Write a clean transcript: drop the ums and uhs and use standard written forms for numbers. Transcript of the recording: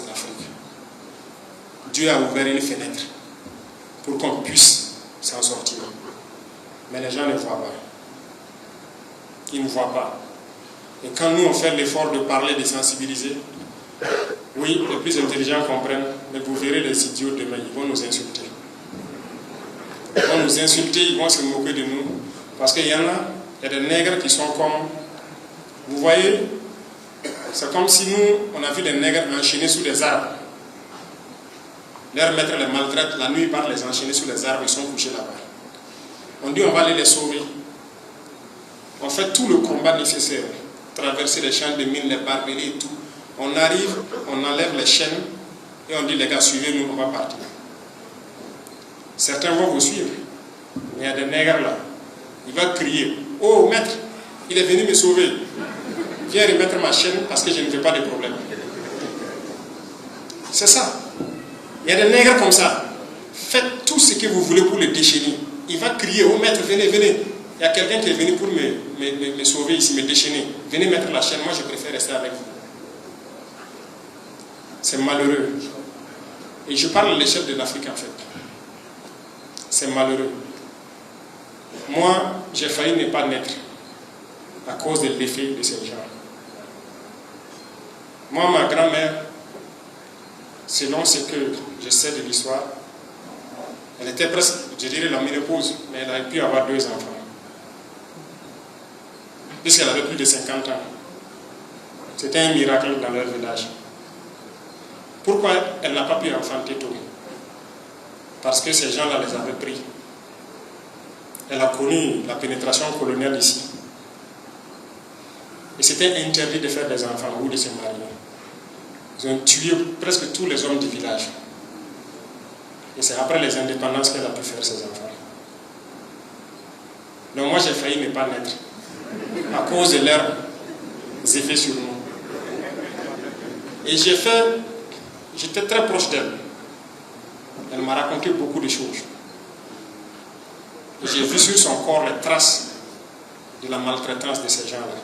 de l'Afrique. Dieu a ouvert une fenêtre pour qu'on puisse s'en sortir. Mais les gens ne voient pas. Ils ne voient pas. Et quand nous on fait l'effort de parler, de sensibiliser, oui, les plus intelligents comprennent, mais vous verrez les idiots demain, ils vont nous insulter. Ils vont nous insulter, ils vont se moquer de nous. Parce qu'il y a des nègres qui sont comme... Vous voyez, c'est comme si nous, on a vu des nègres enchaînés sous des arbres. Leurs maîtres les maltraitent, la nuit ils partent les enchaîner sous les arbres, ils sont couchés là-bas. On dit on va aller les sauver. On fait tout le combat nécessaire. Traverser les champs de mines, les barbelés et tout. On arrive, on enlève les chaînes et on dit les gars suivez-nous, on va partir. Certains vont vous suivre. Mais il y a des nègres là. Il va crier, oh maître, il est venu me sauver. Viens remettre ma chaîne parce que je ne veux pas de problème. C'est ça. Il y a des nègres comme ça. Faites tout ce que vous voulez pour les déchaîner. Il va crier, oh maître, venez, venez. Il y a quelqu'un qui est venu pour me sauver ici, me déchaîner. Venez mettre la chaîne, moi je préfère rester avec vous. C'est malheureux. Et je parle à l'échelle de l'Afrique en fait. C'est malheureux. Moi, j'ai failli ne pas naître à cause de l'effet de ces gens. Moi, ma grand-mère, selon ce que je sais de l'histoire, elle était presque, je dirais, la ménopause, mais elle a pu avoir 2 enfants. Puisqu'elle avait plus de 50 ans. C'était un miracle dans leur village. Pourquoi elle n'a pas pu enfanter tôt? Parce que ces gens-là les avaient pris. Elle a connu la pénétration coloniale ici. Et c'était interdit de faire des enfants ou de se marier. Ils ont tué presque tous les hommes du village. Et c'est après les indépendances qu'elle a pu faire ses enfants. Donc moi j'ai failli ne pas naître à cause de leurs effets sur nous. Et j'étais très proche d'elle. Elle m'a raconté beaucoup de choses. Et j'ai vu sur son corps les traces de la maltraitance de ces gens-là.